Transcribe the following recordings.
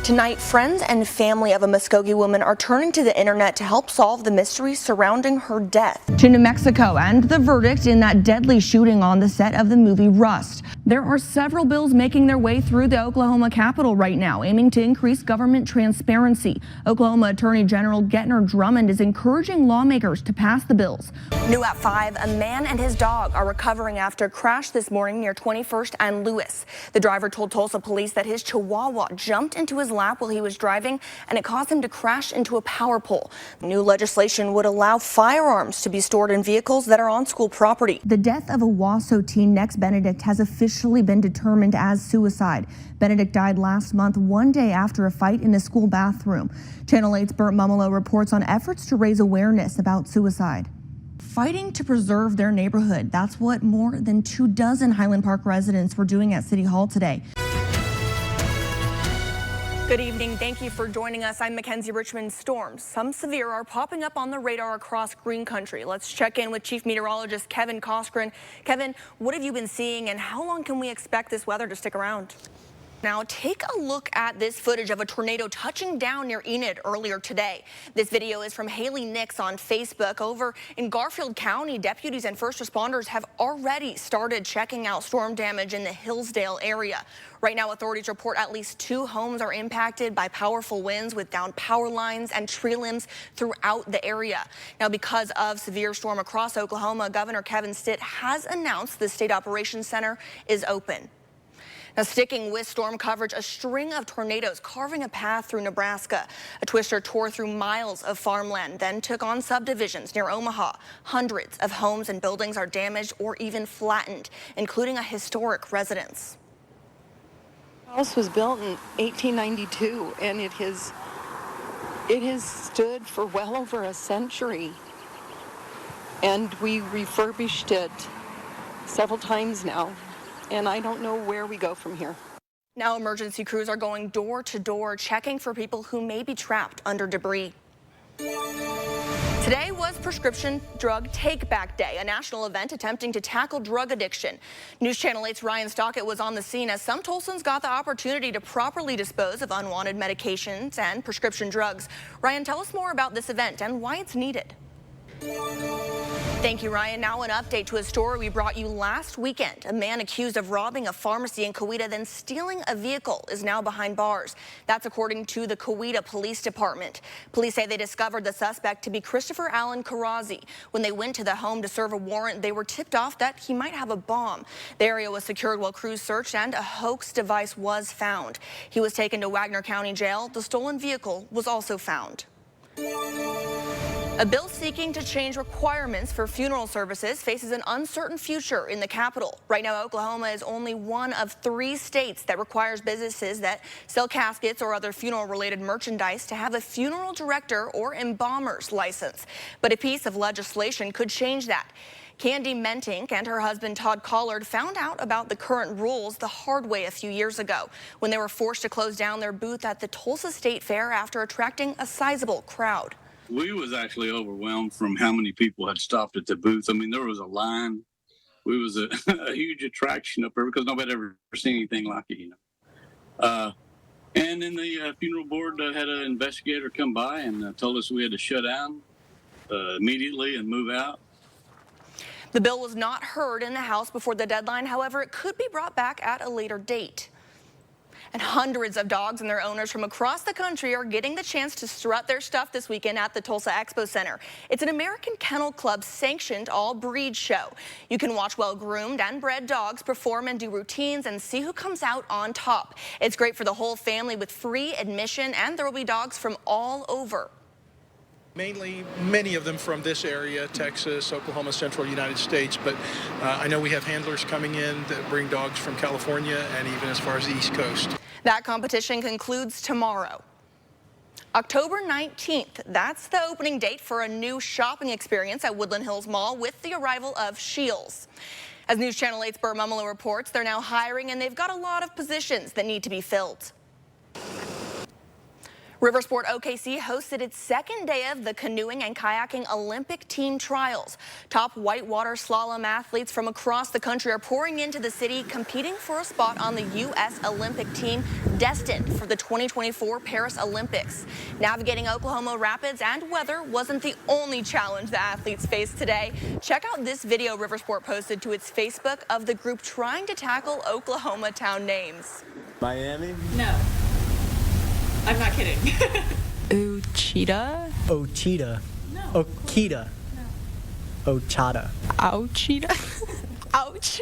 Tonight, friends and family of a Muskogee woman are turning to the internet to help solve the mystery surrounding her death. To New Mexico and the verdict in that deadly shooting on the set of the movie Rust. There are several bills making their way through the Oklahoma Capitol right now, aiming to increase government transparency. Oklahoma Attorney General Gettner Drummond is encouraging lawmakers to pass the bills. New at 5, a man and his dog are recovering after a crash this morning near 21st and Lewis. The driver told Tulsa police that his Chihuahua jumped into his lap while he was driving, and it caused him to crash into a power pole. New legislation would allow firearms to be stored in vehicles that are on school property. The death of a Wasso teen, Nex Benedict, has officially been determined as suicide. Benedict died last month, one day after a fight in a school bathroom. Channel 8's Bert Mumolo reports on efforts to raise awareness about suicide. Fighting to preserve their neighborhood. That's what more than 24 Highland Park residents were doing at City Hall today. Good evening. Thank you for joining us. I'm Mackenzie. Richmond storms, some severe, are popping up on the radar across green country. Let's check in with Chief Meteorologist Kevin Coskren. Kevin, what have you been seeing and how long can we expect this weather to stick around? Now, take a look at this footage of a tornado touching down near Enid earlier today. This video is from Haley Nix on Facebook. Over in Garfield County, deputies and first responders have already started checking out storm damage in the Hillsdale area. Right now, authorities report at least 2 homes are impacted by powerful winds with downed power lines and tree limbs throughout the area. Now, because of severe storm across Oklahoma, Governor Kevin Stitt has announced the State Operations Center is open. Now, sticking with storm coverage, a string of tornadoes carving a path through Nebraska. A twister tore through miles of farmland, then took on subdivisions near Omaha. Hundreds of homes and buildings are damaged or even flattened, including a historic residence. The house was built in 1892, and it has stood for well over a century. And we refurbished it several times now. And I don't know where we go from here. Now emergency crews are going door to door checking for people who may be trapped under debris. Today was Prescription Drug Take Back Day, a national event attempting to tackle drug addiction. News Channel 8's Ryan Stockett was on the scene as some Tulsans got the opportunity to properly dispose of unwanted medications and prescription drugs. Ryan, tell us more about this event and why it's needed. Thank you, Ryan. Now an update to a story we brought you last weekend. A man accused of robbing a pharmacy in Coweta, then stealing a vehicle, is now behind bars. That's according to the Coweta Police Department. Police say they discovered the suspect to be Christopher Allen Karazi. When they went to the home to serve a warrant, they were tipped off that he might have a bomb. The area was secured while crews searched, and a hoax device was found. He was taken to Wagner County Jail. The stolen vehicle was also found. A bill seeking to change requirements for funeral services faces an uncertain future in the Capitol. Right now, Oklahoma is only one of 3 states that requires businesses that sell caskets or other funeral-related merchandise to have a funeral director or embalmer's license. But a piece of legislation could change that. Candy Mentink and her husband Todd Collard found out about the current rules the hard way a few years ago when they were forced to close down their booth at the Tulsa State Fair after attracting a sizable crowd. We was actually overwhelmed from how many people had stopped at the booth. I mean, there was a line. We was a huge attraction up there because nobody ever seen anything like it, And then the funeral board had an investigator come by and told us we had to shut down immediately and move out. The bill was not heard in the House before the deadline. However, it could be brought back at a later date. And hundreds of dogs and their owners from across the country are getting the chance to strut their stuff this weekend at the Tulsa Expo Center. It's an American Kennel Club sanctioned all-breed show. You can watch well-groomed and bred dogs perform and do routines and see who comes out on top. It's great for the whole family with free admission, and there will be dogs from all over. Mainly, many of them from this area, Texas, Oklahoma, central United States, but I know we have handlers coming in that bring dogs from California and even as far as the East Coast. That competition concludes tomorrow. October 19th, that's the opening date for a new shopping experience at Woodland Hills Mall with the arrival of Scheels. As News Channel 8's Bert Mumolo reports, they're now hiring and they've got a lot of positions that need to be filled. Riversport OKC hosted its second day of the canoeing and kayaking Olympic team trials. Top whitewater slalom athletes from across the country are pouring into the city, competing for a spot on the U.S. Olympic team destined for the 2024 Paris Olympics. Navigating Oklahoma rapids and weather wasn't the only challenge the athletes faced today. Check out this video Riversport posted to its Facebook of the group trying to tackle Oklahoma town names. Miami? No. I'm not kidding. Ochita? Ochita. No. Okita. No. Ochata. Ouchita? Ouch.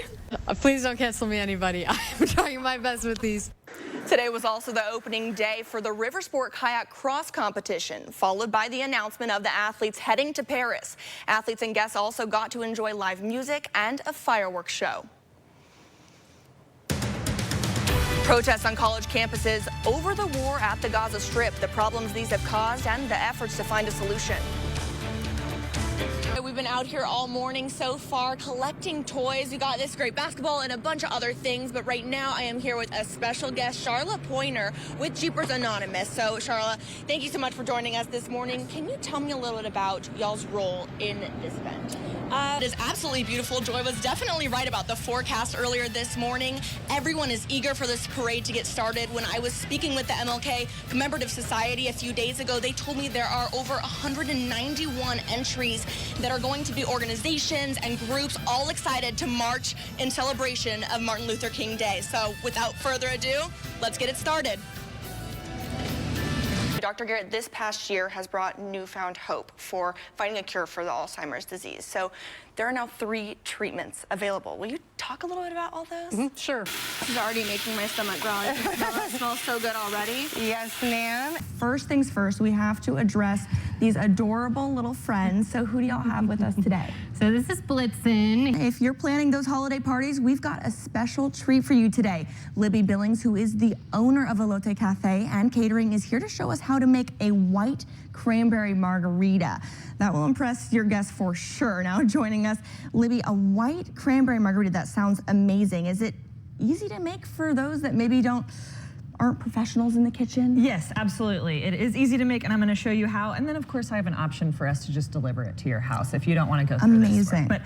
Please don't cancel me, anybody. I'm trying my best with these. Today was also the opening day for the Riversport Kayak Cross competition, followed by the announcement of the athletes heading to Paris. Athletes and guests also got to enjoy live music and a fireworks show. Protests on college campuses over the war at the Gaza Strip, the problems these have caused, and the efforts to find a solution. We've been out here all morning so far collecting toys. We got this great basketball and a bunch of other things, but right now I am here with a special guest, Charlotte Pointer with Jeepers Anonymous. So Charlotte, thank you so much for joining us this morning. Can you tell me a little bit about y'all's role in this event? It is absolutely beautiful. Joy was definitely right about the forecast earlier this morning. Everyone is eager for this parade to get started. When I was speaking with the MLK Commemorative Society a few days ago, they told me there are over 191 entries that are going to be organizations and groups all excited to march in celebration of Martin Luther King Day. So without further ado, let's get it started. Dr. Garrett, this past year has brought newfound hope for finding a cure for the Alzheimer's disease. So there are now 3 treatments available. Will you talk a little bit about all those? Sure. This is already making my stomach growl. I can smell it. It smells so good already. Yes, ma'am. First things first, we have to address these adorable little friends. So who do y'all have with us today? So this is Blitzen. If you're planning those holiday parties, we've got a special treat for you today. Libby Billings, who is the owner of Elote Cafe and Catering, is here to show us how to make a white cranberry margarita. That will impress your guests for sure. Now joining us, Libby, a white cranberry margarita, that sounds amazing. Is it easy to make for those that maybe aren't professionals in the kitchen? Yes, absolutely. It is easy to make, and I'm going to show you how. And then, of course, I have an option for us to just deliver it to your house if you don't want to go through this work. Amazing. But